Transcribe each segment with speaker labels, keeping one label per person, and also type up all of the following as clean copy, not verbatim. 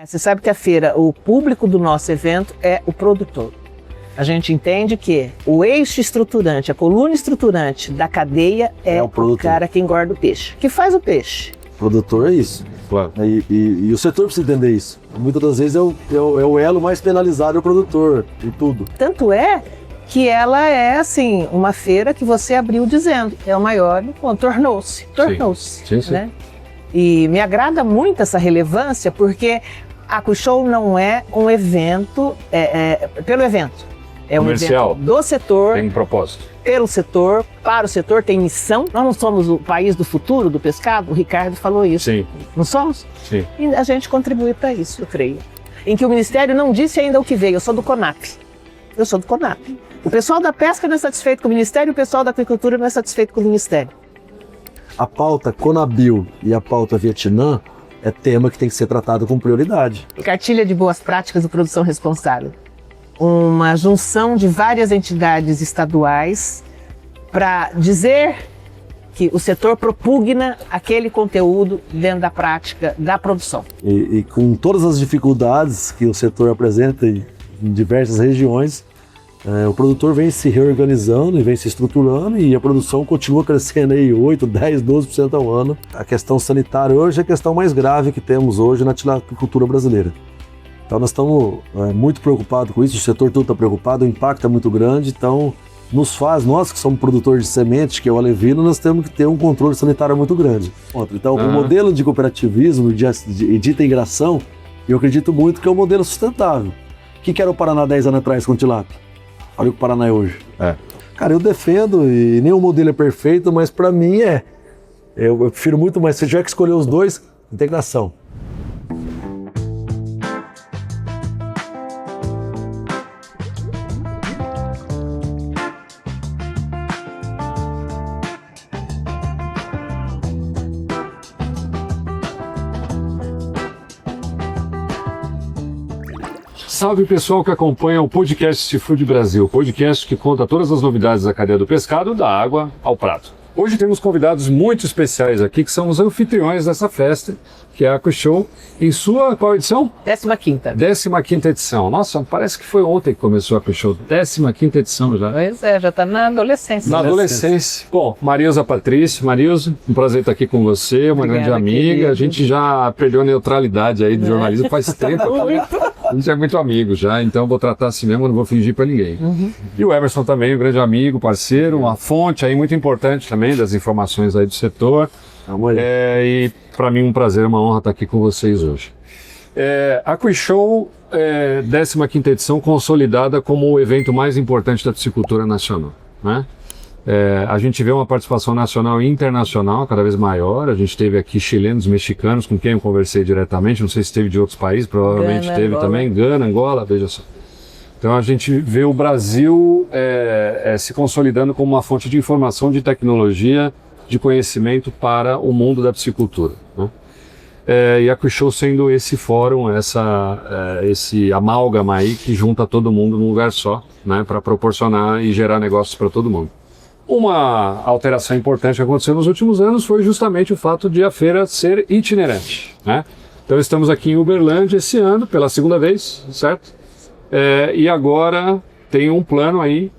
Speaker 1: Você sabe que a feira, o público do nosso evento é o produtor. A gente entende que o eixo estruturante, a coluna estruturante da cadeia é o cara que engorda o peixe, que faz o peixe.
Speaker 2: O produtor é isso.
Speaker 3: Claro.
Speaker 2: E o setor precisa entender isso. Muitas das vezes é o elo mais penalizado, é o produtor, em tudo.
Speaker 1: Tanto é que ela é, assim, uma feira que você abriu dizendo, é o maior, tornou-se,
Speaker 3: sim.
Speaker 1: Né? E me agrada muito essa relevância, porque a AquaShow não é um evento pelo evento. É um
Speaker 3: comercial,
Speaker 1: evento do setor,
Speaker 3: tem propósito.
Speaker 1: Pelo setor, para o setor, tem missão. Nós não somos o país do futuro do pescado, o Ricardo falou isso.
Speaker 3: Sim.
Speaker 1: Não somos?
Speaker 3: Sim.
Speaker 1: E a gente contribui para isso, eu creio. Em que o Ministério não disse ainda o que veio, eu sou do CONAP. Eu sou do CONAP. O pessoal da pesca não é satisfeito com o Ministério, o pessoal da agricultura não é satisfeito com o Ministério.
Speaker 2: A pauta Conabil e a pauta Vietnã é tema que tem que ser tratado com prioridade.
Speaker 1: Cartilha de boas práticas de produção responsável. Uma junção de várias entidades estaduais para dizer que o setor propugna aquele conteúdo dentro da prática da produção.
Speaker 2: E com todas as dificuldades que o setor apresenta em diversas regiões, o produtor vem se reorganizando e vem se estruturando e a produção continua crescendo aí 8, 10, 12% ao ano. A questão sanitária hoje é a questão mais grave que temos hoje na tilapiocultura brasileira. Então nós estamos muito preocupados com isso, o setor todo está preocupado, o impacto é muito grande, então nós que somos produtores de semente, que é o alevino, nós temos que ter um controle sanitário muito grande. Então o modelo de cooperativismo e de integração, eu acredito muito que é um modelo sustentável. O que era o Paraná 10 anos atrás com tilápia? Olha o que o Paraná é hoje. Cara, eu defendo, e nenhum modelo é perfeito, mas para mim eu prefiro muito mais, se tiver que escolher os dois, integração.
Speaker 3: Salve pessoal que acompanha o podcast Seafood Brasil, podcast que conta todas as novidades da cadeia do pescado, da água ao prato. Hoje temos convidados muito especiais aqui, que são os anfitriões dessa festa, que é a AquaShow, em sua, qual edição?
Speaker 1: 15ª.
Speaker 3: 15ª edição. Nossa, parece que foi ontem que começou a AquaShow, 15ª edição já.
Speaker 1: Pois é, já está na adolescência.
Speaker 3: Na adolescência. Bom, Marilza Patrícia, Marilza, um prazer estar aqui com você, uma grande amiga. Querido. A gente já perdeu a neutralidade aí do jornalismo faz tempo. A gente é muito amigo já, então vou tratar assim mesmo, não vou fingir para ninguém. E o Emerson também, um grande amigo, parceiro, uma fonte aí muito importante também das informações aí do setor. E para mim um prazer, uma honra estar aqui com vocês hoje. A AquaShow, 15ª edição, consolidada como o evento mais importante da piscicultura nacional, né? A gente vê uma participação nacional e internacional cada vez maior. A gente teve aqui chilenos, mexicanos, com quem eu conversei diretamente, não sei se teve de outros países, provavelmente Gana, teve Angola. Também, Gana, Angola, veja só. Então a gente vê o Brasil se consolidando como uma fonte de informação, de tecnologia, de conhecimento para o mundo da piscicultura, né? E a AquaShow sendo esse fórum, esse amálgama aí que junta todo mundo num lugar só, né, para proporcionar e gerar negócios para todo mundo. Uma alteração importante que aconteceu nos últimos anos foi justamente o fato de a feira ser itinerante, né? Então estamos aqui em Uberlândia esse ano, pela segunda vez, certo? E agora tem um plano aí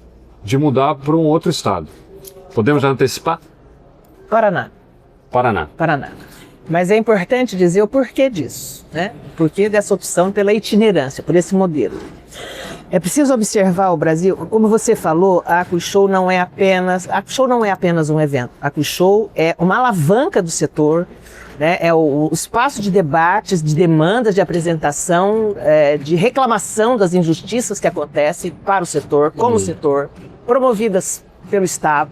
Speaker 3: de mudar para um outro estado. Podemos já antecipar?
Speaker 1: Paraná. Mas é importante dizer o porquê disso, né? O porquê dessa opção pela itinerância, por esse modelo. É preciso observar o Brasil, como você falou, a AquaShow não é apenas um evento. A AquaShow é uma alavanca do setor, né? É o espaço de debates, de demandas, de apresentação, de reclamação das injustiças que acontecem para o setor, como setor, promovidas pelo Estado.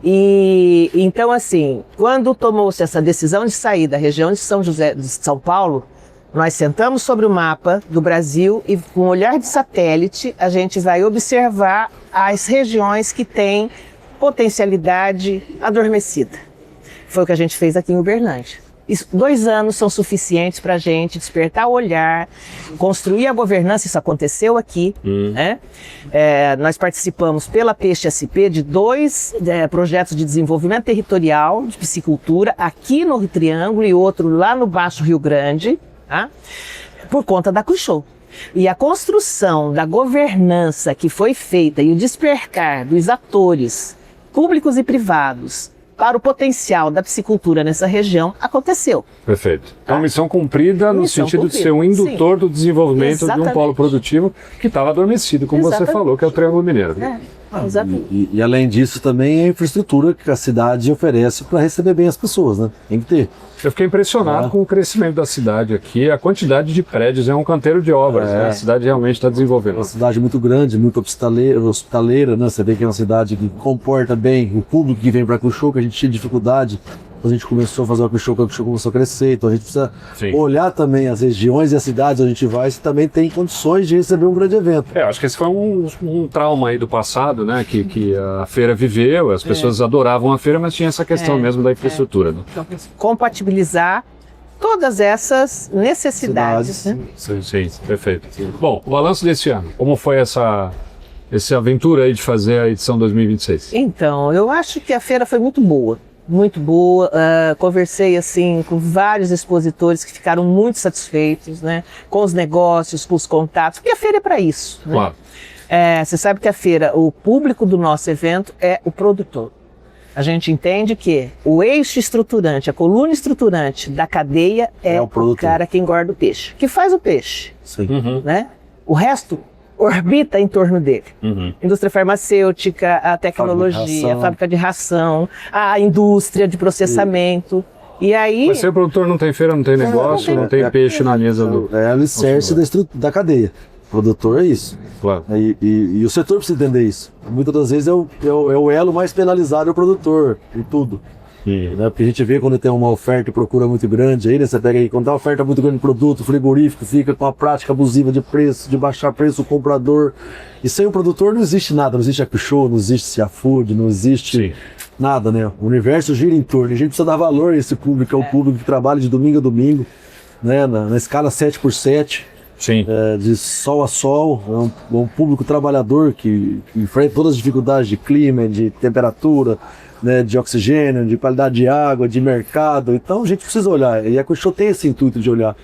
Speaker 1: E então, assim, quando tomou-se essa decisão de sair da região de São Paulo, nós sentamos sobre o mapa do Brasil e, com um olhar de satélite, a gente vai observar as regiões que têm potencialidade adormecida. Foi o que a gente fez aqui em Uberlândia. 2 anos são suficientes para a gente despertar o olhar, construir a governança. Isso aconteceu aqui, né? Nós participamos pela Peixe SP de 2 projetos de desenvolvimento territorial de piscicultura, aqui no Triângulo e outro lá no Baixo Rio Grande. Tá? por conta da Cuixô. E a construção da governança que foi feita e o despertar dos atores públicos e privados para o potencial da piscicultura nessa região aconteceu.
Speaker 3: Perfeito. Então, missão cumprida no
Speaker 1: Missão
Speaker 3: sentido de ser um
Speaker 1: cumprida,
Speaker 3: indutor do desenvolvimento de um
Speaker 1: Exatamente.
Speaker 3: polo produtivo que estava adormecido, como você
Speaker 1: Exatamente.
Speaker 3: falou, que é o Triângulo Mineiro.
Speaker 1: Exatamente.
Speaker 2: E além disso também a infraestrutura que a cidade oferece para receber bem as pessoas, né? Tem que ter.
Speaker 3: Eu fiquei impressionado com o crescimento da cidade aqui, a quantidade de prédios, é um canteiro de obras, né? A cidade realmente está desenvolvendo.
Speaker 2: É uma cidade muito grande, muito hospitaleira, né? Você vê que é uma cidade que comporta bem o público que vem para Cuixô, que a gente tinha dificuldade. A gente começou a fazer a Cuixô começou a crescer, então a gente precisa olhar também as regiões e as cidades onde a gente vai, se também tem condições de receber um grande evento.
Speaker 3: Acho que esse foi um trauma aí do passado, né? Que a feira viveu, as pessoas adoravam a feira, mas tinha essa questão mesmo da infraestrutura. Né?
Speaker 1: Então, compatibilizar todas essas necessidades. Né?
Speaker 3: Sim, perfeito. Bom, o balanço desse ano, como foi essa aventura aí de fazer a edição 2026?
Speaker 1: Então, eu acho que a feira foi muito boa. Muito boa, conversei assim com vários expositores que ficaram muito satisfeitos, né, com os negócios, com os contatos, porque a feira é para isso. Né?
Speaker 3: Claro.
Speaker 1: Você sabe que a feira, o público do nosso evento é o produtor. A gente entende que o eixo estruturante, a coluna estruturante da cadeia é o cara que engorda o peixe, que faz o peixe.
Speaker 2: Sim.
Speaker 1: Né? O resto orbita em torno dele. Indústria farmacêutica, a tecnologia, a fábrica de ração, a indústria de processamento. E aí...
Speaker 3: Mas se o produtor não tem feira, não tem negócio, não tem peixe na mesa do...
Speaker 2: É o alicerce da cadeia. O produtor é isso.
Speaker 3: Claro.
Speaker 2: E o setor precisa entender isso. Muitas das vezes é o elo mais penalizado, é o produtor, em tudo. Né? Porque a gente vê quando tem uma oferta e procura muito grande, aí, né? Você pega aí, quando tem uma oferta muito grande de produto, o frigorífico fica com a prática abusiva de preço, de baixar preço, o comprador. E sem o produtor não existe nada, não existe a Cuixô, não existe Seafood, não existe nada, né? O universo gira em torno, a gente precisa dar valor a esse público, é o público que trabalha de domingo a domingo, né? Na escala 7x7.
Speaker 3: Sim.
Speaker 2: De sol a sol, é um público trabalhador que enfrenta todas as dificuldades de clima, de temperatura, né, de oxigênio, de qualidade de água, de mercado. Então a gente precisa olhar, e a Cuixô tem esse intuito de olhar.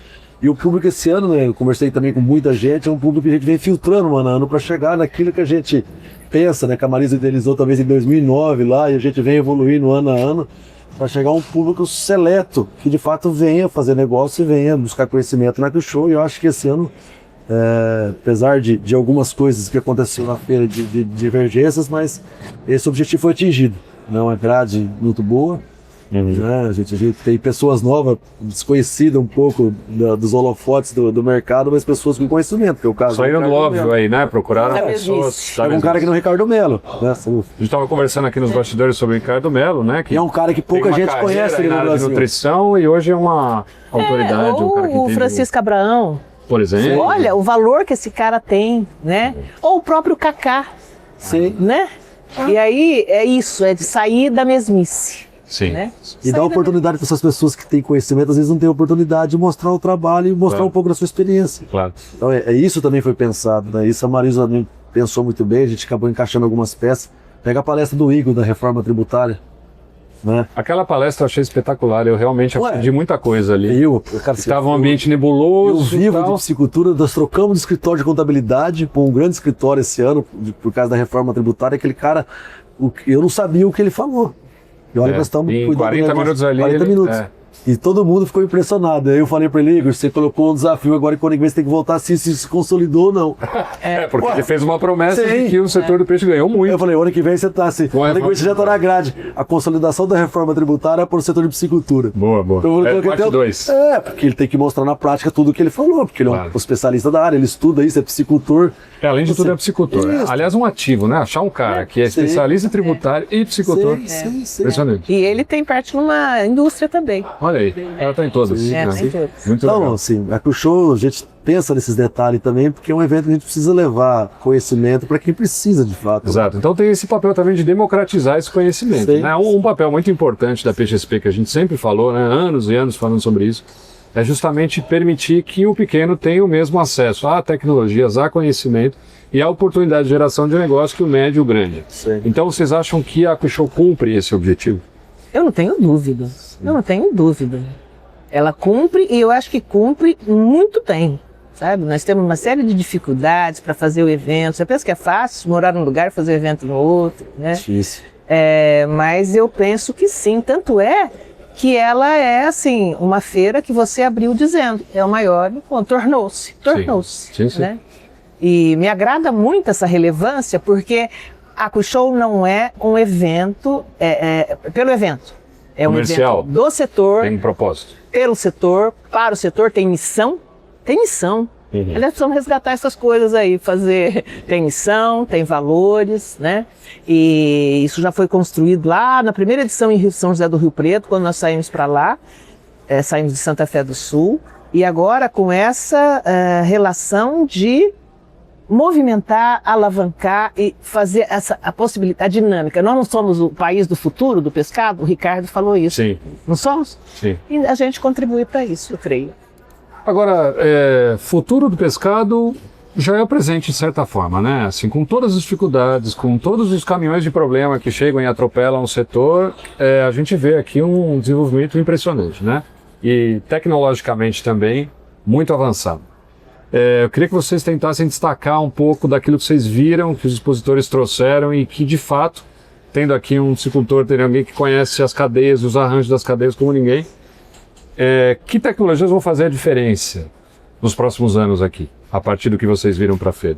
Speaker 2: E o público esse ano, né, eu conversei também com muita gente, é um público que a gente vem filtrando ano a ano para chegar naquilo que a gente pensa, né, que a Marisa idealizou talvez em 2009 lá, e a gente vem evoluindo ano a ano, para chegar a um público seleto, que de fato venha fazer negócio e venha buscar conhecimento na Cuixô. E eu acho que esse ano, apesar de algumas coisas que aconteceram na feira de divergências, mas esse objetivo foi atingido. É uma grade muito boa. Né? A gente tem pessoas novas, desconhecidas um pouco dos holofotes do mercado, mas pessoas com conhecimento, que é o caso.
Speaker 3: Saíram do óbvio aí, né? Procuraram pessoas.
Speaker 2: Tem um cara que não é o Ricardo Melo. Né?
Speaker 3: A gente estava conversando aqui nos bastidores sobre o Ricardo Melo, né? Que
Speaker 2: é um cara que pouca gente conhece
Speaker 3: na área de nutrição e hoje é uma autoridade.
Speaker 1: Ou
Speaker 3: um cara que
Speaker 1: o Francisco Abraão.
Speaker 3: Por exemplo.
Speaker 1: Olha o valor que esse cara tem, né? Ou o próprio Kaká.
Speaker 2: Sim.
Speaker 1: Né? E aí é isso, é de sair da mesmice.
Speaker 3: Sim.
Speaker 1: Né?
Speaker 2: E dar oportunidade para essas pessoas que têm conhecimento, às vezes não têm oportunidade de mostrar o trabalho e mostrar um pouco da sua experiência.
Speaker 3: Claro.
Speaker 2: Então isso também foi pensado, né? Isso a Marisa também pensou muito bem, a gente acabou encaixando algumas peças. Pega a palestra do Igor da reforma tributária. Né?
Speaker 3: Aquela palestra eu achei espetacular, eu realmente aprendi muita coisa ali. Estava um ambiente nebuloso.
Speaker 2: Eu vivo de piscicultura, nós trocamos de escritório de contabilidade para um grande escritório esse ano, por causa da reforma tributária. Aquele cara, eu não sabia o que ele falou. E olha, nós estamos
Speaker 3: cuidando 40 minutos ali.
Speaker 2: 40 minutos. E todo mundo ficou impressionado. Aí eu falei para ele, Igor, você colocou um desafio agora e quando você tem que voltar se se consolidou ou não.
Speaker 3: Porque ele fez uma promessa de que o setor do peixe ganhou muito.
Speaker 2: Eu falei, ano que vem você está assim, ano que vem você já está na grade. A consolidação da reforma tributária é para o setor de piscicultura.
Speaker 3: Boa.
Speaker 2: Então,
Speaker 3: parte 2.
Speaker 2: Porque ele tem que mostrar na prática tudo o que ele falou, porque ele é um especialista da área, ele estuda isso, é piscicultor.
Speaker 3: Além de tudo é piscicultor. Aliás, um ativo, né? Achar um cara que é especialista em tributário e piscicultor. Impressionante.
Speaker 1: E ele tem parte numa indústria também.
Speaker 3: Olha aí, ela está em todas.
Speaker 1: Tem todas.
Speaker 3: Muito
Speaker 2: então,
Speaker 3: legal.
Speaker 2: assim, a Cuixô, a gente pensa nesses detalhes também, porque é um evento que a gente precisa levar conhecimento para quem precisa de fato.
Speaker 3: Exato. Então tem esse papel também de democratizar esse conhecimento. Né? Um papel muito importante da PXP que a gente sempre falou, né? Anos e anos falando sobre isso, é justamente permitir que o pequeno tenha o mesmo acesso a tecnologias, a conhecimento e a oportunidade de geração de negócio que o médio e o grande.
Speaker 2: Sim.
Speaker 3: Então vocês acham que a Cuixô cumpre esse objetivo?
Speaker 1: Eu não tenho dúvida. Eu não tenho dúvida. Ela cumpre e eu acho que cumpre muito bem. sabe? Nós temos uma série de dificuldades para fazer o evento. Você pensa que é fácil morar num lugar e fazer evento no outro, né?
Speaker 2: Difícil.
Speaker 1: Mas eu penso que sim, tanto é que ela é, assim, uma feira que você abriu dizendo, é o maior encontro, tornou-se,
Speaker 3: Sim.
Speaker 1: né? E me agrada muito essa relevância, porque a Cuishow não é um evento, pelo evento, é um
Speaker 3: comercial.
Speaker 1: evento do setor,
Speaker 3: Tem propósito.
Speaker 1: pelo setor, para o setor, tem missão. Eles precisam resgatar essas coisas aí, tem missão, tem valores, né? E isso já foi construído lá na primeira edição em São José do Rio Preto, quando nós saímos para lá, saímos de Santa Fé do Sul, e agora com essa relação de movimentar, alavancar e fazer a possibilidade, a dinâmica. Nós não somos o país do futuro do pescado, o Ricardo falou isso.
Speaker 3: Sim.
Speaker 1: Não somos?
Speaker 3: Sim.
Speaker 1: E a gente contribui para isso, eu creio.
Speaker 3: Agora, futuro do pescado já é o presente de certa forma, né? Assim, com todas as dificuldades, com todos os caminhões de problema que chegam e atropelam o setor, a gente vê aqui um desenvolvimento impressionante, né? E tecnologicamente também muito avançado. Eu queria que vocês tentassem destacar um pouco daquilo que vocês viram, que os expositores trouxeram e que, de fato, tendo aqui um piscicultor, tendo alguém que conhece as cadeias, os arranjos das cadeias como ninguém, que tecnologias vão fazer a diferença nos próximos anos aqui, a partir do que vocês viram para a feira?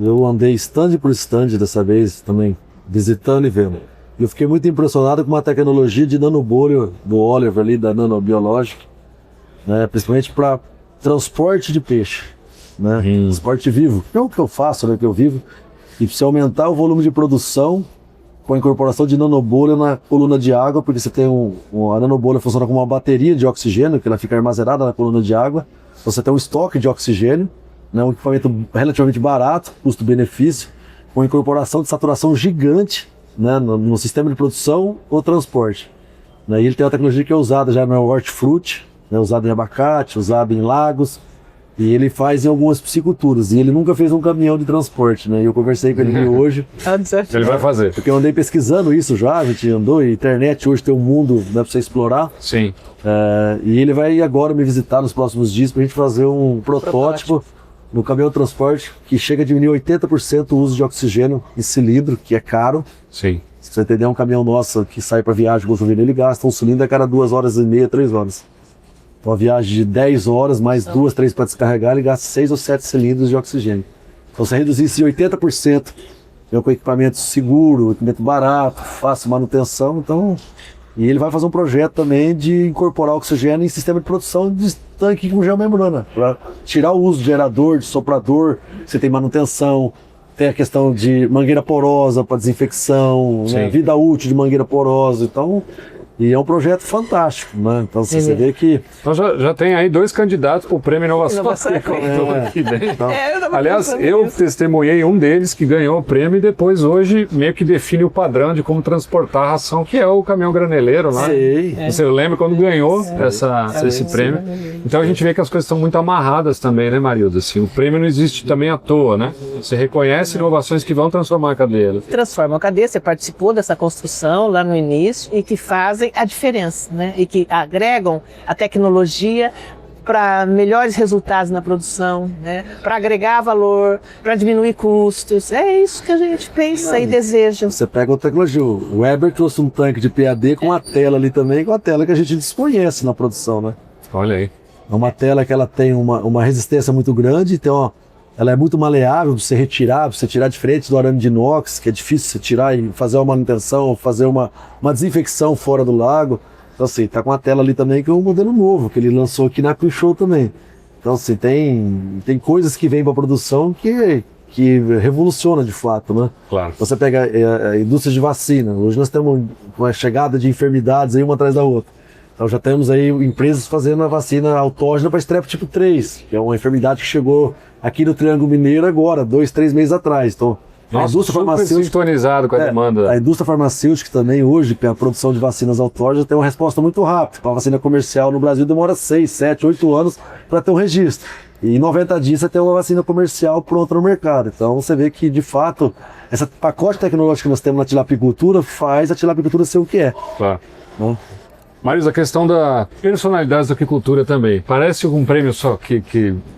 Speaker 2: Eu andei stand por stand dessa vez também, visitando e vendo. E eu fiquei muito impressionado com uma tecnologia de nanobolha do Oliver ali, da Nanobiologic, né, principalmente para transporte de peixe, né, transporte vivo, que é o que eu faço, né, que eu vivo, e precisa aumentar o volume de produção com a incorporação de nanobolha na coluna de água, porque você tem a nanobolha funciona como uma bateria de oxigênio, que ela fica armazenada na coluna de água, então você tem um estoque de oxigênio, né, um equipamento relativamente barato, custo-benefício, com incorporação de saturação gigante, né, no sistema de produção ou transporte. Né, e ele tem uma tecnologia que é usada já no hortifruti, né, usada em abacate, usada em lagos, e ele faz em algumas pisciculturas, e ele nunca fez um caminhão de transporte, né? E eu conversei com ele hoje.
Speaker 3: Ele vai fazer.
Speaker 2: Porque eu andei pesquisando isso já, a gente andou, e a internet hoje tem um mundo, né, pra você explorar.
Speaker 3: Sim.
Speaker 2: E ele vai agora me visitar nos próximos dias pra gente fazer um protótipo no caminhão de transporte que chega a diminuir 80% o uso de oxigênio em cilindro, que é caro.
Speaker 3: Sim.
Speaker 2: Se você entender, um caminhão nosso que sai para viagem com ele gasta um cilindro a cada 2 horas e meia, 3 horas. Então, uma viagem de 10 horas, mais 2, 3 para descarregar, ele gasta 6 ou 7 cilindros de oxigênio. Então, você reduzir isso de 80%, com equipamento seguro, equipamento barato, fácil manutenção, então... E ele vai fazer um projeto também de incorporar oxigênio em sistema de produção de tanque com geomembrana, para tirar o uso de gerador, de soprador, você tem manutenção, tem a questão de mangueira porosa para desinfecção, né, vida útil de mangueira porosa, então... E é um projeto fantástico, né? Então você vê que...
Speaker 3: Então já tem aí 2 candidatos para o Prêmio Inovação Agrícola aqui dentro. Aliás, eu testemunhei um deles que ganhou o prêmio e depois hoje meio que define o padrão de como transportar a ração, que é o caminhão graneleiro lá.
Speaker 2: Sei.
Speaker 3: Você lembra quando ganhou esse prêmio? Então a gente vê que as coisas estão muito amarradas também, né, Marilda? Assim, o prêmio não existe também à toa, né? Você reconhece inovações que vão transformar a cadeia.
Speaker 1: Transforma a cadeia, você participou dessa construção lá no início e que fazem a diferença, né? E que agregam a tecnologia para melhores resultados na produção, né? Para agregar valor, para diminuir custos. É isso que a gente pensa e deseja.
Speaker 2: Você pega a tecnologia. O Weber trouxe um tanque de PAD com uma tela ali também, com a tela que a gente desconhece na produção, né?
Speaker 3: Olha aí.
Speaker 2: É uma tela que ela tem uma resistência muito grande, então ela é muito maleável para você retirar, para você tirar diferente do arame de inox, que é difícil você tirar e fazer uma manutenção, fazer uma desinfecção fora do lago. Então assim, tá com a tela ali também que é um modelo novo, que ele lançou aqui na Cuishow também. Então assim, tem coisas que vêm para a produção que revoluciona de fato, né?
Speaker 3: Claro.
Speaker 2: Você pega a indústria de vacina, hoje nós temos uma chegada de enfermidades aí uma atrás da outra. Então já temos aí empresas fazendo a vacina autógena para estrep tipo 3, que é uma enfermidade que chegou aqui no Triângulo Mineiro agora, 2, 3 meses atrás. Então,
Speaker 3: a indústria farmacêutica sintonizado com a demanda.
Speaker 2: A indústria farmacêutica também hoje, a produção de vacinas autógenas tem uma resposta muito rápida. A vacina comercial no Brasil demora 6, 7, 8 anos para ter um registro. E em 90 dias você tem uma vacina comercial pronta no mercado. Então você vê que, de fato, esse pacote tecnológico que nós temos na tilapicultura faz a tilapicultura ser o que é.
Speaker 3: Claro.
Speaker 2: Né?
Speaker 3: Marius, a questão da personalidade da aquicultura também. Parece um prêmio só que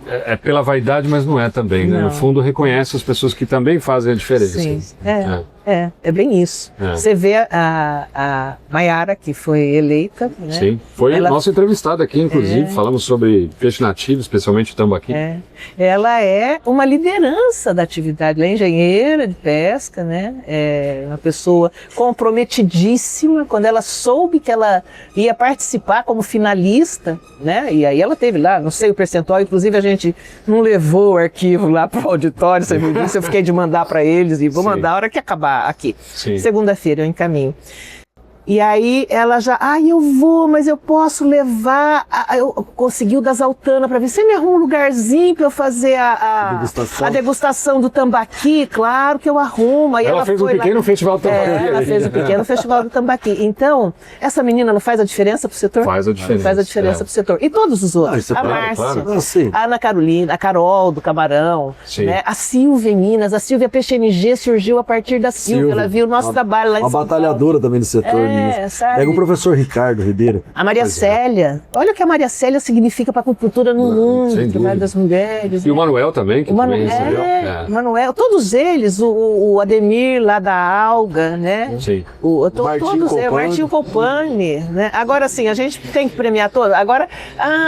Speaker 3: é pela vaidade, mas não é também, né?
Speaker 1: Não.
Speaker 3: No fundo, reconhece as pessoas que também fazem a diferença.
Speaker 1: Sim, é bem isso.
Speaker 3: É.
Speaker 1: Você vê a Maiara, que foi eleita, né?
Speaker 3: Sim, foi
Speaker 1: Ela-
Speaker 3: nossa entrevistada aqui, inclusive, falamos sobre peixe nativo, especialmente o tambaqui.
Speaker 1: Ela é uma liderança da atividade, ela é engenheira de pesca, né? É uma pessoa comprometidíssima. Quando ela soube que ela ia participar como finalista, né? E aí ela teve lá, não sei o percentual, inclusive a gente não levou o arquivo lá para o auditório, você me disse, eu fiquei de mandar para eles e vou
Speaker 3: Sim.
Speaker 1: mandar a hora que acabar aqui.
Speaker 3: Sim.
Speaker 1: Segunda-feira eu encaminho. E aí ela já, eu vou, mas eu posso levar, eu consegui o das Altana para ver, você me arruma um lugarzinho para eu fazer a degustação do tambaqui? Claro que eu arrumo. Aí
Speaker 3: Ela fez um
Speaker 1: foi lá-
Speaker 3: pequeno festival do tambaqui.
Speaker 1: ela fez um pequeno festival do tambaqui. Então, essa menina não faz a diferença pro setor?
Speaker 3: Faz a diferença.
Speaker 1: Faz a diferença pro setor. E todos os outros.
Speaker 2: isso é
Speaker 1: A
Speaker 2: claro,
Speaker 1: Márcia,
Speaker 3: claro.
Speaker 2: Sim.
Speaker 1: a Ana Carolina, a Carol do Camarão,
Speaker 3: Sim.
Speaker 1: né? A Silvia em Minas, a Silvia PXNG surgiu a partir da Silvia. Ela viu o nosso trabalho lá em
Speaker 2: Uma
Speaker 1: São Paulo.
Speaker 2: batalhadora também do setor.
Speaker 1: sabe?
Speaker 2: Pega o professor Ricardo Ribeiro.
Speaker 1: A Maria Célia. Olha o que a Maria Célia significa para a cultura no mundo,
Speaker 3: sem
Speaker 1: trabalho
Speaker 3: dúvida.
Speaker 1: das mulheres.
Speaker 3: E o Manuel também, que
Speaker 1: O
Speaker 3: também
Speaker 1: Manuel,
Speaker 3: recebeu.
Speaker 1: o Manuel, todos eles, o Ademir lá da Alga, né?
Speaker 3: Sim.
Speaker 1: Todos eles, o Martinho Copani, né? Agora sim, a gente tem que premiar todos. Agora,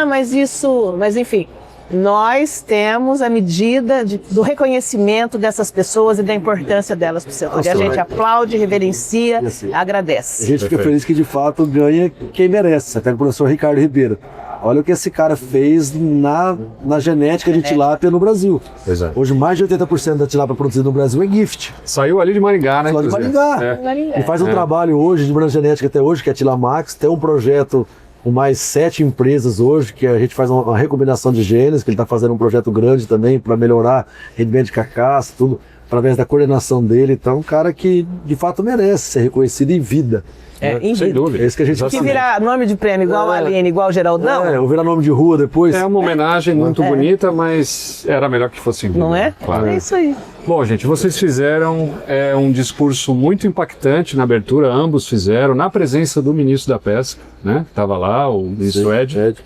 Speaker 1: mas enfim, nós temos a medida do reconhecimento dessas pessoas e da importância delas para o setor. E a gente aplaude, reverencia,
Speaker 2: E assim,
Speaker 1: agradece.
Speaker 2: A gente fica
Speaker 3: Perfeito.
Speaker 2: feliz que de fato ganha quem merece. Você pega o professor Ricardo Ribeiro. Olha o que esse cara fez na genética de tilápia no Brasil.
Speaker 3: Exato.
Speaker 2: Hoje mais de 80% da tilápia produzida no Brasil é gift.
Speaker 3: Saiu ali de Maringá, né?
Speaker 2: Lá de
Speaker 3: inclusive.
Speaker 2: Maringá.
Speaker 3: É.
Speaker 2: E faz um trabalho hoje de genética até hoje, que é a Tilamax. Tem um projeto com mais 7 empresas hoje, que a gente faz uma recombinação de genes, que ele está fazendo um projeto grande também para melhorar rendimento de carcaça, tudo, através da coordenação dele. Então, é um cara que de fato merece ser reconhecido em vida.
Speaker 1: Em
Speaker 3: Sem
Speaker 1: vida.
Speaker 3: dúvida.
Speaker 2: É isso que a gente
Speaker 1: Que virar nome de prêmio igual a Aline, igual o Geraldão,
Speaker 2: ou virar nome de rua depois.
Speaker 3: É uma homenagem muito bonita, mas era melhor que fosse em vida.
Speaker 1: não é?
Speaker 3: Claro.
Speaker 1: É isso aí.
Speaker 3: Bom, gente, vocês fizeram um discurso muito impactante na abertura, ambos fizeram, na presença do ministro da Pesca, né? Estava lá, o ministro Ed.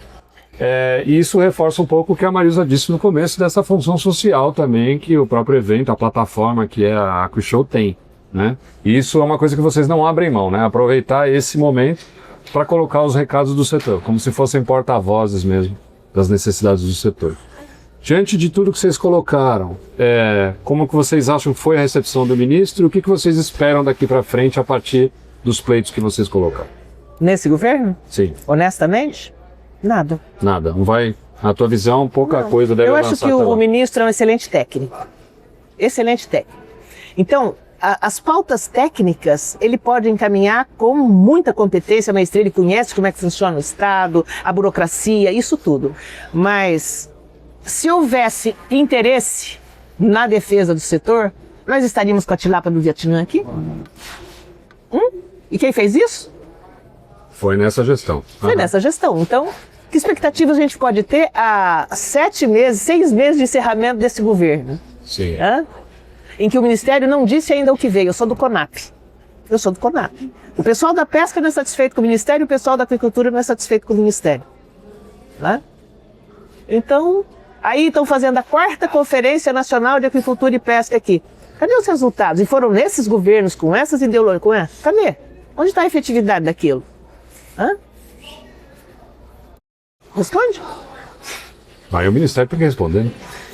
Speaker 3: E isso reforça um pouco o que a Marisa disse no começo dessa função social também que o próprio evento, a plataforma que é a AquiShow tem, né? E isso é uma coisa que vocês não abrem mão, né? Aproveitar esse momento para colocar os recados do setor, como se fossem porta-vozes mesmo das necessidades do setor. Diante de tudo que vocês colocaram, como que vocês acham que foi a recepção do ministro e o que vocês esperam daqui para frente a partir dos pleitos que vocês colocaram?
Speaker 1: Nesse governo,
Speaker 3: Sim,
Speaker 1: honestamente, nada.
Speaker 3: nada. Não vai, na tua visão, pouca coisa deve
Speaker 1: Eu
Speaker 3: avançar
Speaker 1: acho que
Speaker 3: até lá.
Speaker 1: o ministro é um excelente técnico. Excelente técnico. Então, as pautas técnicas, ele pode encaminhar com muita competência, maestria, ele conhece como é que funciona o Estado, a burocracia, isso tudo. Mas, se houvesse interesse na defesa do setor, nós estaríamos com a tilápia do Vietnã aqui? E quem fez isso?
Speaker 3: Foi nessa gestão.
Speaker 1: Foi nessa gestão. Então, que expectativas a gente pode ter a 6 meses de encerramento desse governo?
Speaker 3: Sim.
Speaker 1: Em que o Ministério não disse ainda o que veio. Eu sou do CONAP. Eu sou do CONAP. O pessoal da pesca não é satisfeito com o Ministério, o pessoal da agricultura não é satisfeito com o Ministério. Né? Então, aí estão fazendo a 4ª Conferência Nacional de Agricultura e Pesca aqui. Cadê os resultados? E foram nesses governos, com essas ideologias, cadê? Onde está a efetividade daquilo? Responde.
Speaker 3: Aí o Ministério tem que responder, né?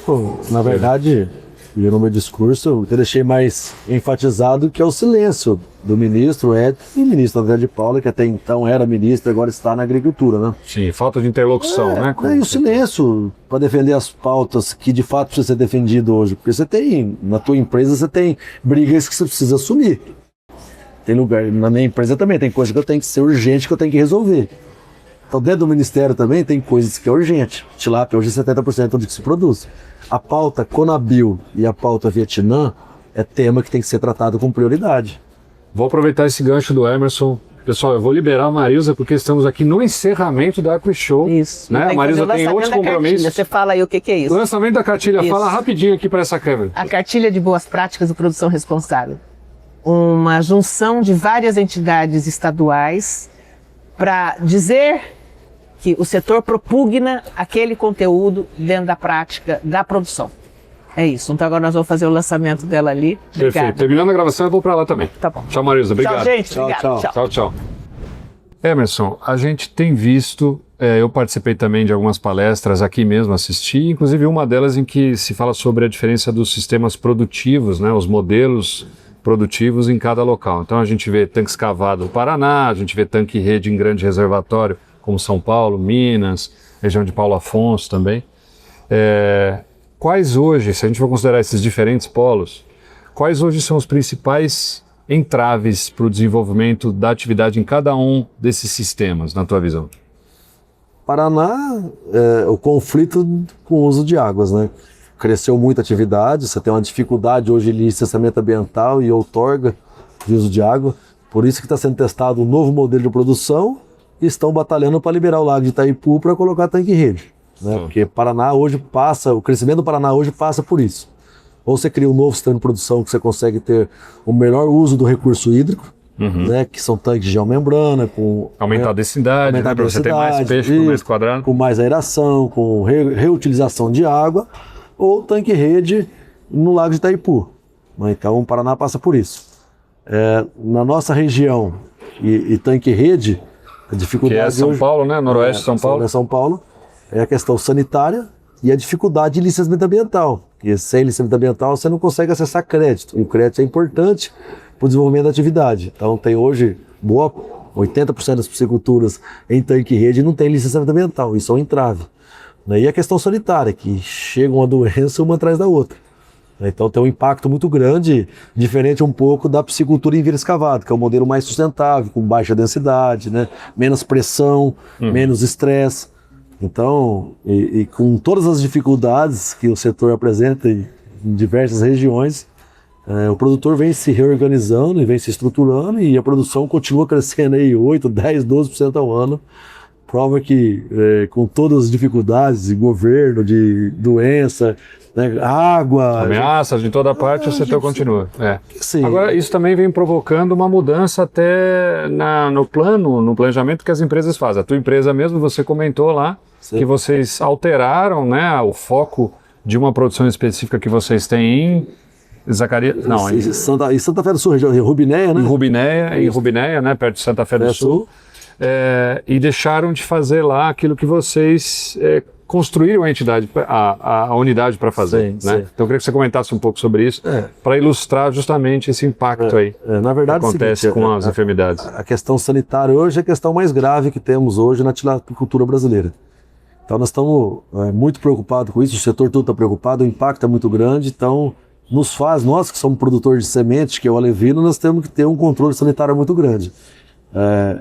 Speaker 2: Pô, na verdade, no meu discurso, eu deixei mais enfatizado que é o silêncio do ministro Ed e ministro André de Paula, que até então era ministro e agora está na agricultura, né?
Speaker 3: Sim, falta de interlocução, né?
Speaker 2: E o silêncio para defender as pautas que de fato precisa ser defendido hoje. Porque você tem, na tua empresa, você tem brigas que você precisa assumir. Tem lugar, na minha empresa também, tem coisa que eu tenho que ser urgente, que eu tenho que resolver. Então, dentro do Ministério também tem coisas que é urgente. Tilápia hoje é 70% do que se produz. A pauta Conabil e a pauta Vietnã é tema que tem que ser tratado com prioridade.
Speaker 3: Vou aproveitar esse gancho do Emerson. Pessoal, eu vou liberar a Marisa porque estamos aqui no encerramento da AquiShow.
Speaker 1: Isso.
Speaker 3: Né? A Marisa tem outros compromissos.
Speaker 1: Você fala aí o que é isso.
Speaker 3: Lançamento da cartilha.
Speaker 1: Isso.
Speaker 3: Fala rapidinho aqui para essa câmera.
Speaker 1: A cartilha de boas práticas de produção responsável. Uma junção de várias entidades estaduais para dizer que o setor propugna aquele conteúdo dentro da prática da produção. É isso. Então agora nós vamos fazer o lançamento dela ali.
Speaker 3: Perfeito.
Speaker 1: Obrigada.
Speaker 3: Terminando a gravação, eu vou para lá também.
Speaker 1: Tá bom.
Speaker 3: Tchau, Marisa. Obrigado.
Speaker 1: Tchau, gente.
Speaker 2: Tchau,
Speaker 1: Obrigado.
Speaker 2: tchau.
Speaker 3: Tchau, tchau. Emerson, a gente tem visto, eu participei também de algumas palestras aqui mesmo, assisti, inclusive uma delas em que se fala sobre a diferença dos sistemas produtivos, né, os modelos produtivos em cada local. Então a gente vê tanque escavado no Paraná, a gente vê tanque-rede em grande reservatório, como São Paulo, Minas, região de Paulo Afonso também. Quais hoje, se a gente for considerar esses diferentes polos, quais hoje são os principais entraves para o desenvolvimento da atividade em cada um desses sistemas, na tua visão?
Speaker 2: Paraná, o conflito com o uso de águas, né? Cresceu muito a atividade, você tem uma dificuldade hoje de licenciamento ambiental e outorga de uso de água, por isso que está sendo testado um novo modelo de produção e estão batalhando para liberar o lago de Itaipu para colocar tanque-rede, né? Porque Paraná hoje passa, o crescimento do Paraná hoje passa por isso. Ou você cria um novo sistema de produção que você consegue ter o melhor uso do recurso hídrico, né, que são tanques de geomembrana, com
Speaker 3: aumentar a densidade, para você ter mais peixe por metro quadrado.
Speaker 2: Com mais aeração, com reutilização de água, ou tanque-rede no Lago de Itaipu. Então o Paraná passa por isso. Na nossa região e tanque-rede, a dificuldade
Speaker 3: que é São Paulo, né? Noroeste de São Paulo.
Speaker 2: São Paulo, é a questão sanitária e a dificuldade de licenciamento ambiental. Porque sem licenciamento ambiental você não consegue acessar crédito. E o crédito é importante para o desenvolvimento da atividade. Então tem hoje 80% das pisciculturas em tanque-rede não tem licenciamento ambiental. Isso é um entrave. E a questão sanitária, que chega uma doença uma atrás da outra. Então tem um impacto muito grande, diferente um pouco da piscicultura em vira escavado, que é um modelo mais sustentável, com baixa densidade, né? Menos pressão, menos estresse. Então, e com todas as dificuldades que o setor apresenta em diversas regiões, o produtor vem se reorganizando e vem se estruturando e a produção continua crescendo aí 8, 10, 12% ao ano. Prova que com todas as dificuldades de governo, de doença, né, água...
Speaker 3: Ameaças de toda parte, o setor continua.
Speaker 2: Sim.
Speaker 3: Agora, isso também vem provocando uma mudança até no planejamento que as empresas fazem. A tua empresa mesmo, você comentou lá, sim, que vocês alteraram, né, o foco de uma produção específica que vocês têm em Zacarias... Não,
Speaker 2: em Santa Fé do Sul, região de Rubinéia, né?
Speaker 3: Em Rubinéia, né, perto de Santa Fé do Sul. E deixaram de fazer lá aquilo que vocês construíram a entidade, a unidade para fazer.
Speaker 2: Sim,
Speaker 3: né?
Speaker 2: sim.
Speaker 3: Então eu queria que você comentasse um pouco sobre isso, para ilustrar justamente esse impacto aí
Speaker 2: na verdade,
Speaker 3: que acontece com as enfermidades.
Speaker 2: A questão sanitária hoje é a questão mais grave que temos hoje na tilapiocultura brasileira. Então nós estamos muito preocupados com isso, o setor todo está preocupado, o impacto é muito grande, então nós que somos produtores de semente, que é o alevino, nós temos que ter um controle sanitário muito grande.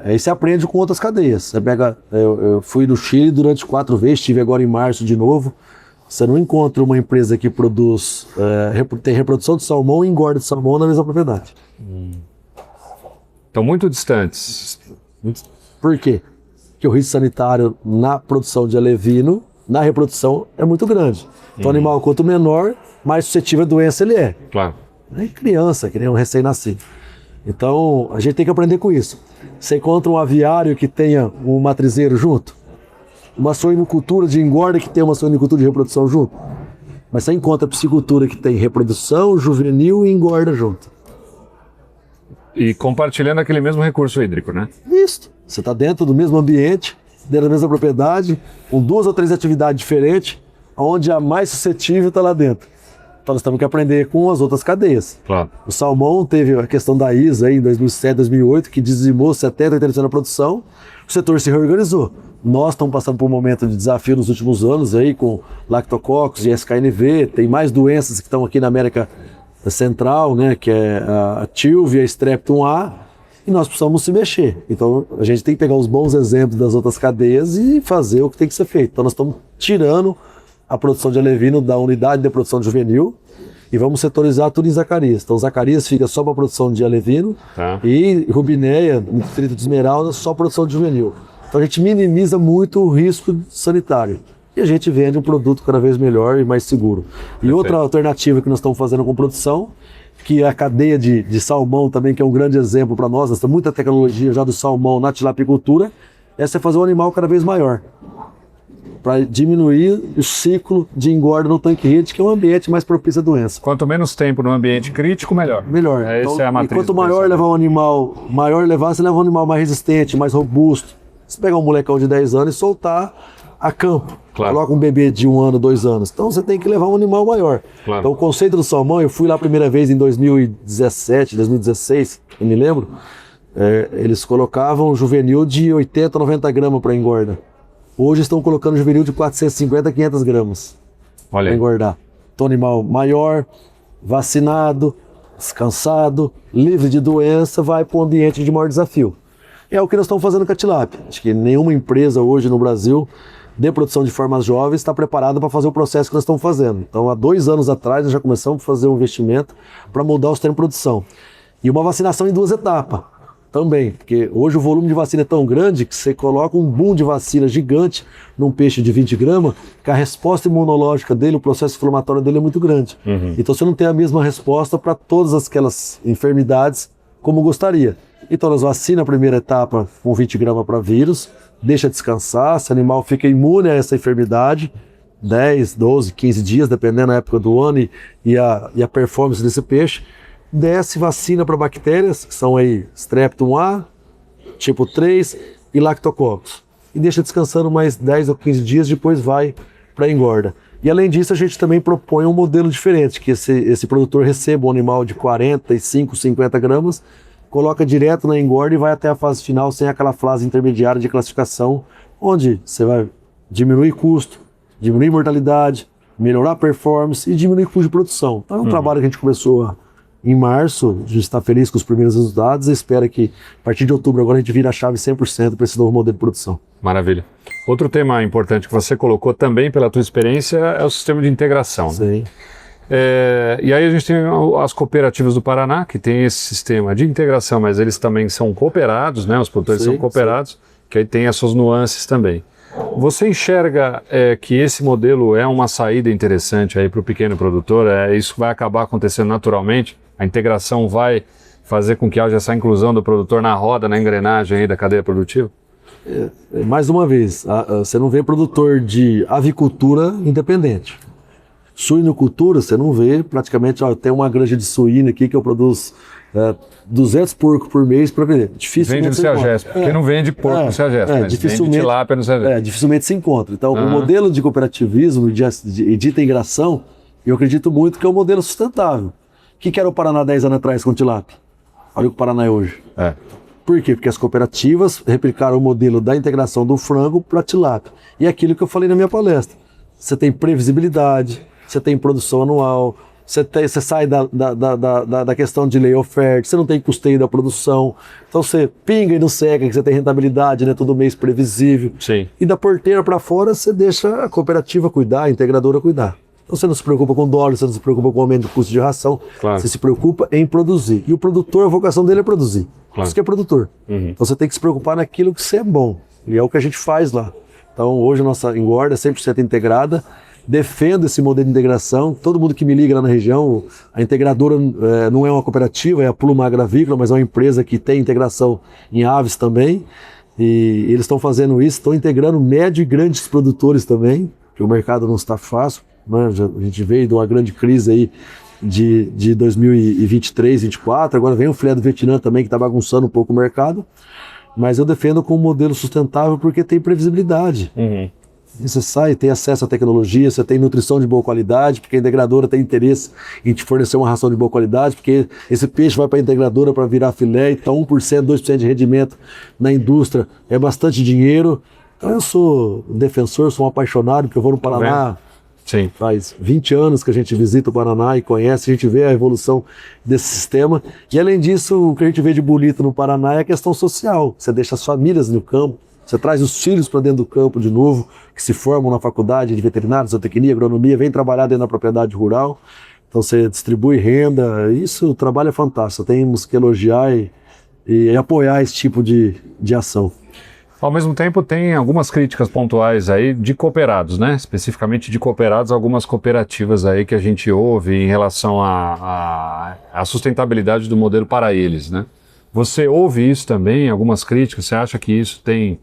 Speaker 2: Aí você aprende com outras cadeias. Você pega, eu fui no Chile durante 4 vezes, estive agora em março de novo. Você não encontra uma empresa que produz, tem reprodução de salmão e engorda de salmão na mesma propriedade.
Speaker 3: Estão muito distantes.
Speaker 2: Por quê? Porque o risco sanitário na produção de alevino, na reprodução, é muito grande. Então, o animal, quanto menor, mais suscetível à doença ele é.
Speaker 3: Claro.
Speaker 2: É criança, que nem um recém-nascido. Então, a gente tem que aprender com isso. Você encontra um aviário que tenha um matrizeiro junto, uma suinicultura de engorda que tenha uma suinicultura de reprodução junto, mas você encontra piscicultura que tem reprodução, juvenil e engorda junto.
Speaker 3: E compartilhando aquele mesmo recurso hídrico, né?
Speaker 2: Isso. Você está dentro do mesmo ambiente, dentro da mesma propriedade, com 2 ou 3 atividades diferentes, onde a mais suscetível está lá dentro. Então nós temos que aprender com as outras cadeias.
Speaker 3: Claro.
Speaker 2: O salmão teve a questão da ISA aí em 2007, 2008, que dizimou 70%, 80% da produção. O setor se reorganizou. Nós estamos passando por um momento de desafio nos últimos anos aí com lactococcus e SKNV. Tem mais doenças que estão aqui na América Central, né, que é a Tilvia, a Streptum A, e nós precisamos se mexer. Então a gente tem que pegar os bons exemplos das outras cadeias e fazer o que tem que ser feito. Então nós estamos tirando a produção de alevino da unidade de produção de juvenil e vamos setorizar tudo em Zacarias. Então Zacarias fica só para a produção de alevino e Rubinéia, no distrito de Esmeralda, só produção de juvenil. Então a gente minimiza muito o risco sanitário e a gente vende um produto cada vez melhor e mais seguro. E outra alternativa que nós estamos fazendo com produção, que a cadeia de salmão também, que é um grande exemplo para nós tem muita tecnologia já do salmão na tilapicultura, é você fazer um animal cada vez maior, para diminuir o ciclo de engorda no tanque rede, que é um ambiente mais propício à doença.
Speaker 3: Quanto menos tempo no ambiente crítico, melhor.
Speaker 2: Melhor.
Speaker 3: Essa é a matriz.
Speaker 2: E quanto maior levar um animal, você leva um animal mais resistente, mais robusto. Você pegar um molecão de 10 anos e soltar a campo.
Speaker 3: Claro.
Speaker 2: Coloca um bebê de 1 ano, 2 anos. Então você tem que levar um animal maior.
Speaker 3: Claro.
Speaker 2: Então o conceito do salmão, eu fui lá a primeira vez em 2017, 2016, eu me lembro, eles colocavam juvenil de 80, 90 gramas para engorda. Hoje estão colocando juvenil de 450, 500 gramas para engordar. Então animal maior, vacinado, descansado, livre de doença, vai para um ambiente de maior desafio. É o que nós estamos fazendo com a tilápia. Acho que nenhuma empresa hoje no Brasil de produção de formas jovens está preparada para fazer o processo que nós estamos fazendo. Então, há 2 anos atrás, nós já começamos a fazer um investimento para mudar os termos de produção. E uma vacinação em 2 etapas também, porque hoje o volume de vacina é tão grande que você coloca um boom de vacina gigante num peixe de 20 gramas, que a resposta imunológica dele, o processo inflamatório dele é muito grande. Então, você não tem a mesma resposta para todas aquelas enfermidades como gostaria. Então, nós vacinamos a primeira etapa com 20 gramas para vírus, deixa descansar, esse animal fica imune a essa enfermidade, 10, 12, 15 dias, dependendo da época do ano e a performance desse peixe. Desce vacina para bactérias, que são aí Streptococcus A, tipo 3 e Lactococcus. E deixa descansando mais 10 ou 15 dias, depois vai para a engorda. E além disso, a gente também propõe um modelo diferente, que esse produtor receba um animal de 45, 50 gramas, coloca direto na engorda e vai até a fase final sem aquela fase intermediária de classificação, onde você vai diminuir custo, diminuir mortalidade, melhorar a performance e diminuir custo de produção. Então é um trabalho que a gente começou em março, a gente está feliz com os primeiros resultados e espera que a partir de outubro agora a gente vire a chave 100% para esse novo modelo de produção.
Speaker 3: Maravilha. Outro tema importante que você colocou também pela tua experiência é o sistema de integração.
Speaker 2: Sim.
Speaker 3: E aí a gente tem as cooperativas do Paraná, que tem esse sistema de integração, mas eles também são cooperados, né? Os produtores são cooperados, que aí tem as suas nuances também. Você enxerga que esse modelo é uma saída interessante aí para o pequeno produtor? Isso vai acabar acontecendo naturalmente? A integração vai fazer com que haja essa inclusão do produtor na roda, na engrenagem aí da cadeia produtiva?
Speaker 2: Mais uma vez, você não vê produtor de avicultura independente. Suinocultura, você não vê praticamente, eu tenho uma granja de suíno aqui que eu produzo 200 porcos por mês para vender.
Speaker 3: Dificilmente vende no CEAGESP, porque não vende porco no CEAGESP, mas
Speaker 2: dificilmente,
Speaker 3: vende tilápia no CEAGESP.
Speaker 2: Dificilmente se encontra. Então, o modelo de cooperativismo e de integração, eu acredito muito que é um modelo sustentável. O que era o Paraná 10 anos atrás com tilápia? Olha o que o Paraná é hoje. Por quê? Porque as cooperativas replicaram o modelo da integração do frango para tilápia. E é aquilo que eu falei na minha palestra. Você tem previsibilidade, você tem produção anual, você sai da questão de lei oferta, você não tem custeio da produção, então você pinga e não seca, que você tem rentabilidade, né, todo mês previsível.
Speaker 3: Sim.
Speaker 2: E da porteira para fora você deixa a cooperativa cuidar, a integradora cuidar. Então você não se preocupa com dólar, você não se preocupa com o aumento do custo de ração, você se preocupa em produzir. E o produtor, a vocação dele é produzir. Isso que é produtor. Então você tem que se preocupar naquilo que você é bom. E é o que a gente faz lá. Então hoje a nossa engorda é 100% integrada. Defendo esse modelo de integração. Todo mundo que me liga lá na região, a integradora não é uma cooperativa, é a Pluma Agravícola, mas é uma empresa que tem integração em aves também. E eles estão fazendo isso, estão integrando médio e grandes produtores também, que o mercado não está fácil. Né? A gente veio de uma grande crise aí de 2023, 2024, agora vem o filé do Vietnã também, que está bagunçando um pouco o mercado. Mas eu defendo com um modelo sustentável porque tem previsibilidade. Você sai, tem acesso à tecnologia, você tem nutrição de boa qualidade, porque a integradora tem interesse em te fornecer uma ração de boa qualidade, porque esse peixe vai para a integradora para virar filé, então 1%, 2% de rendimento na indústria é bastante dinheiro. Então eu sou um defensor, sou um apaixonado, porque eu vou no Paraná.
Speaker 3: Sim.
Speaker 2: Faz 20 anos que a gente visita o Paraná e conhece, a gente vê a evolução desse sistema. E além disso, o que a gente vê de bonito no Paraná é a questão social. Você deixa as famílias no campo, você traz os filhos para dentro do campo de novo, que se formam na faculdade de veterinária, zootecnia, agronomia, vem trabalhar dentro da propriedade rural. Então você distribui renda, isso, o trabalho é fantástico. Temos que elogiar e apoiar esse tipo de ação.
Speaker 3: Ao mesmo tempo, tem algumas críticas pontuais aí de cooperados, né? Especificamente de cooperados, algumas cooperativas aí que a gente ouve em relação à sustentabilidade do modelo para eles, né? Você ouve isso também, algumas críticas? Você acha que isso tem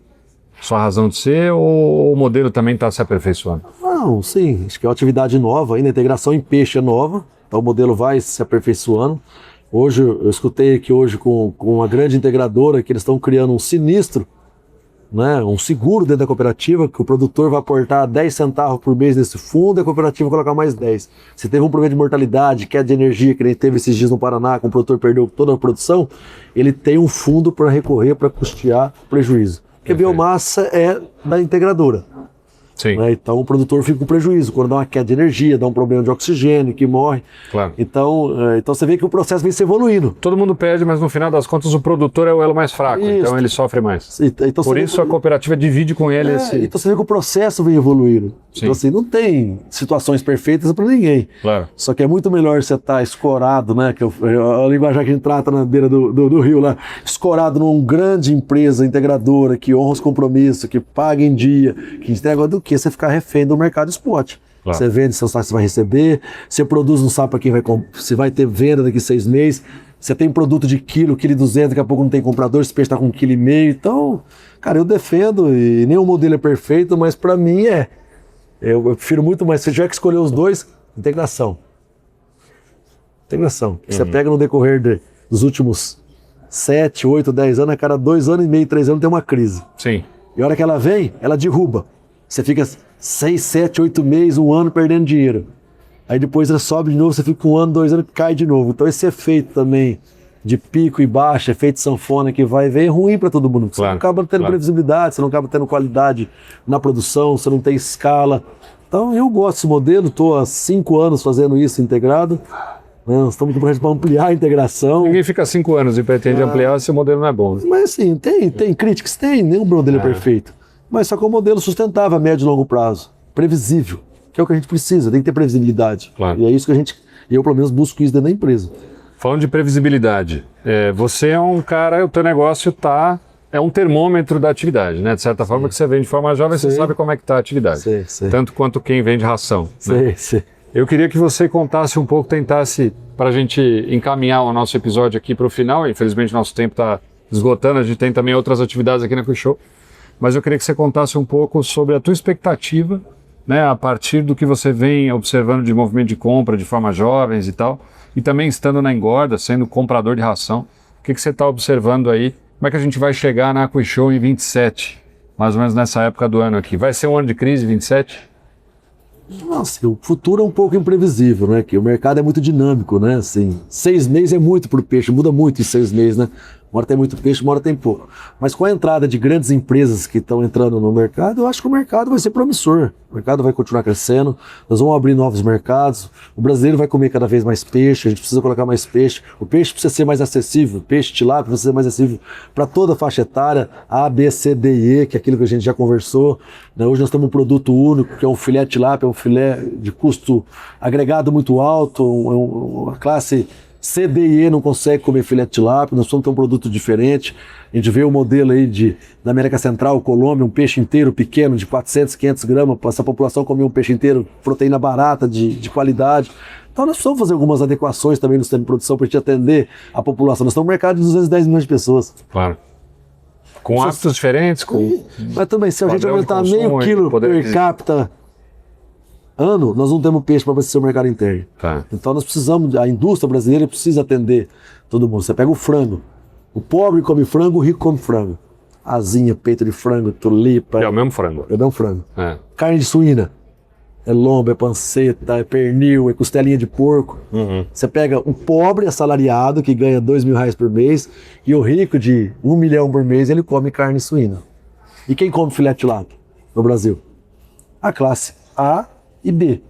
Speaker 3: sua razão de ser ou o modelo também está se aperfeiçoando?
Speaker 2: Não, sim, acho que é uma atividade nova ainda, a integração em peixe é nova, então o modelo vai se aperfeiçoando. Hoje, eu escutei aqui hoje com uma grande integradora que eles estão criando um sinistro, né, um seguro dentro da cooperativa, que o produtor vai aportar 10 centavos por mês nesse fundo e a cooperativa vai colocar mais 10. Se teve um problema de mortalidade, queda de energia, que nem teve esses dias no Paraná, que o produtor perdeu toda a produção, ele tem um fundo para recorrer, para custear o prejuízo. Porque a biomassa é da integradora.
Speaker 3: Sim.
Speaker 2: Né? Então o produtor fica com prejuízo quando dá uma queda de energia, dá um problema de oxigênio, que morre.
Speaker 3: Claro.
Speaker 2: Então você vê que o processo vem se evoluindo.
Speaker 3: Todo mundo perde, mas no final das contas o produtor é o elo mais fraco,
Speaker 2: Isso.
Speaker 3: então ele sofre mais.
Speaker 2: Então,
Speaker 3: Por isso a cooperativa divide com ele esse...
Speaker 2: Então você vê que o processo vem evoluindo.
Speaker 3: Sim.
Speaker 2: Então assim, não tem situações perfeitas para ninguém.
Speaker 3: Claro.
Speaker 2: Só que é muito melhor você estar escorado, né? Que a linguagem que a gente trata na beira do rio lá, escorado numa grande empresa integradora que honra os compromissos, que paga em dia, que entrega, do que você ficar refém do mercado spot.
Speaker 3: Claro.
Speaker 2: Você vende, você não sabe se vai receber, você produz, não sabe para quem vai comprar, se vai ter venda daqui 6 meses, você tem produto de quilo e 200, daqui a pouco não tem comprador, esse peixe está com 1,5 kg. Então, cara, eu defendo, e nenhum modelo é perfeito, mas para mim eu prefiro muito mais, se tiver que escolher os dois, integração. Integração. Você pega no decorrer dos últimos 7, 8, 10 anos, a cada 2 anos e meio, 3 anos tem uma crise.
Speaker 3: Sim.
Speaker 2: E a hora que ela vem, ela derruba. Você fica 6, 7, 8 meses, 1 ano perdendo dinheiro. Aí depois ela sobe de novo, você fica 1 ano, 2 anos, cai de novo. Então esse efeito também de pico e baixa, efeito sanfona que vai e vem, é ruim para todo mundo. Você não acaba tendo previsibilidade, você não acaba tendo qualidade na produção, você não tem escala. Então eu gosto desse modelo, estou há 5 anos fazendo isso integrado. Nós estamos para ampliar a integração.
Speaker 3: Ninguém fica 5 anos e pretende ampliar se o modelo não é bom.
Speaker 2: Mas assim, tem críticas, nenhum modelo é perfeito. Mas só que é um modelo sustentável a médio e longo prazo, previsível, que é o que a gente precisa, tem que ter previsibilidade.
Speaker 3: Claro.
Speaker 2: E é isso que eu pelo menos busco isso dentro da empresa.
Speaker 3: Falando de previsibilidade, você é um cara, o teu negócio é um termômetro da atividade, né? De certa forma, que você vende de forma jovem, você sabe como é que está a atividade.
Speaker 2: Sim.
Speaker 3: Tanto quanto quem vende ração. Né?
Speaker 2: Sim.
Speaker 3: Eu queria que você contasse um pouco, tentasse, para a gente encaminhar o nosso episódio aqui para o final. Infelizmente, nosso tempo está esgotando, a gente tem também outras atividades aqui na Quick Show. Mas eu queria que você contasse um pouco sobre a tua expectativa, né, a partir do que você vem observando de movimento de compra de forma jovens e tal, e também estando na engorda, sendo comprador de ração. O que você está observando aí? Como é que a gente vai chegar na Quick Show em 27? Mais ou menos nessa época do ano aqui. Vai ser um ano de crise, 27?
Speaker 2: Nossa, o futuro é um pouco imprevisível, né? Que o mercado é muito dinâmico, né? Assim, 6 meses é muito para o peixe, muda muito em 6 meses, né? Uma hora tem muito peixe, uma hora tem pouco. Mas com a entrada de grandes empresas que estão entrando no mercado, eu acho que o mercado vai ser promissor. O mercado vai continuar crescendo, nós vamos abrir novos mercados, o brasileiro vai comer cada vez mais peixe, a gente precisa colocar mais peixe, o peixe precisa ser mais acessível, o peixe tilápia precisa ser mais acessível para toda a faixa etária, A, B, C, D e E, que é aquilo que a gente já conversou. Né? Hoje nós temos um produto único, que é um filé de tilápia, um filé de custo agregado muito alto, uma classe C, D e E não consegue comer filé de tilápia, nós precisamos ter um produto diferente. A gente vê o modelo aí da América Central, Colômbia, um peixe inteiro pequeno de 400, 500 gramas, para essa população comer um peixe inteiro, proteína barata, de qualidade. Então nós precisamos fazer algumas adequações também no sistema de produção para a gente atender a população. Nós estamos no mercado de 210 milhões de pessoas.
Speaker 3: Claro. Com hábitos diferentes,
Speaker 2: Mas também, se a gente aumentar meio quilo per capita ano, nós não temos peixe para abastecer o mercado interno.
Speaker 3: Tá.
Speaker 2: Então nós precisamos, a indústria brasileira precisa atender todo mundo. Você pega o frango, o pobre come frango, o rico come frango. Asinha, peito de frango, tulipa.
Speaker 3: É o mesmo frango.
Speaker 2: É o mesmo frango.
Speaker 3: É.
Speaker 2: Carne de suína. É lombo, é panceta, é pernil, é costelinha de porco.
Speaker 3: Uhum.
Speaker 2: Você pega um pobre assalariado que ganha R$2.000 por mês e o rico de 1 milhão por mês, ele come carne suína. E quem come filé de tilápia no Brasil? A classe A e B.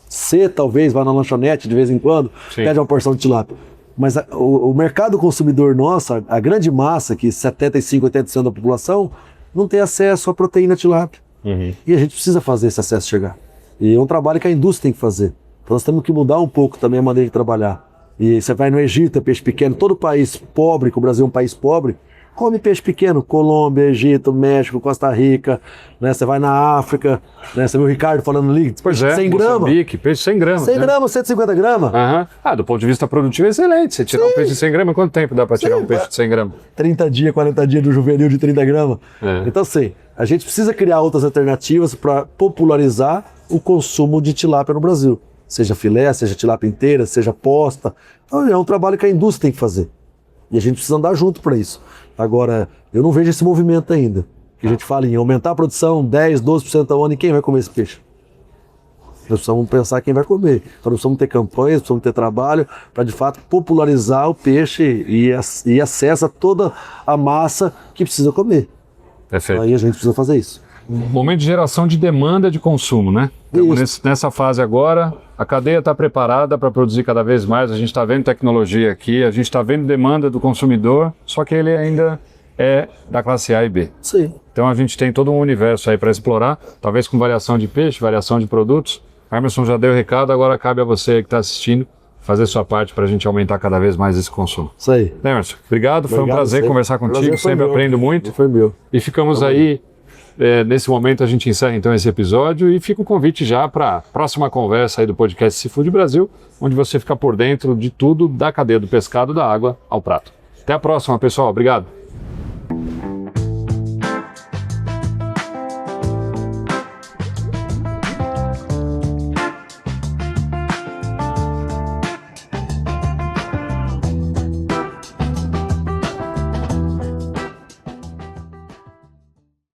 Speaker 2: C talvez vá na lanchonete de vez em quando,
Speaker 3: Sim.
Speaker 2: pede uma porção de tilápia. Mas o mercado consumidor nosso, a grande massa, que 75, 80% da população, não tem acesso à proteína tilápia.
Speaker 3: Uhum.
Speaker 2: E a gente precisa fazer esse acesso chegar. E é um trabalho que a indústria tem que fazer. Então nós temos que mudar um pouco também a maneira de trabalhar. E você vai no Egito, é peixe pequeno, todo país pobre, que o Brasil é um país pobre, come peixe pequeno, Colômbia, Egito, México, Costa Rica, né? Você vai na África, né? Você viu o Ricardo falando ali,
Speaker 3: Pois é,
Speaker 2: 100 gramas.
Speaker 3: Moçambique, peixe 100 gramas.
Speaker 2: 100
Speaker 3: né?
Speaker 2: gramas, 150 gramas.
Speaker 3: Aham. Ah, do ponto de vista produtivo é excelente. Você tirar um peixe de 100 gramas, quanto tempo dá para tirar um peixe de 100 gramas?
Speaker 2: 30 dias, 40 dias do juvenil de 30 gramas.
Speaker 3: É.
Speaker 2: Então, assim, a gente precisa criar outras alternativas para popularizar o consumo de tilápia no Brasil. Seja filé, seja tilápia inteira, seja posta. Então, é um trabalho que a indústria tem que fazer. E a gente precisa andar junto para isso. Agora, eu não vejo esse movimento ainda. Que a gente fala em aumentar a produção 10, 12% ao ano, e quem vai comer esse peixe? Nós precisamos pensar quem vai comer. Então, nós precisamos ter campanhas, precisamos ter trabalho para, de fato, popularizar o peixe e acesso a toda a massa que precisa comer.
Speaker 3: Perfeito.
Speaker 2: Aí a gente precisa fazer isso.
Speaker 3: Momento de geração de demanda de consumo, né? Estamos nessa fase agora, a cadeia está preparada para produzir cada vez mais, a gente está vendo tecnologia aqui, a gente está vendo demanda do consumidor, só que ele ainda é da classe A e B.
Speaker 2: Sim.
Speaker 3: Então a gente tem todo um universo aí para explorar, talvez com variação de peixe, variação de produtos. Emerson já deu o recado, agora cabe a você que está assistindo fazer sua parte para a gente aumentar cada vez mais esse consumo.
Speaker 2: Isso aí.
Speaker 3: Emerson, obrigado, foi um prazer conversar contigo,
Speaker 2: Prazer foi
Speaker 3: sempre
Speaker 2: meu.
Speaker 3: aprendo muito.
Speaker 2: Foi meu.
Speaker 3: E ficamos aí, nesse momento a gente encerra então esse episódio e fica o convite já para a próxima conversa aí do podcast Seafood Brasil, onde você fica por dentro de tudo da cadeia do pescado, da água ao prato. Até a próxima, pessoal. Obrigado.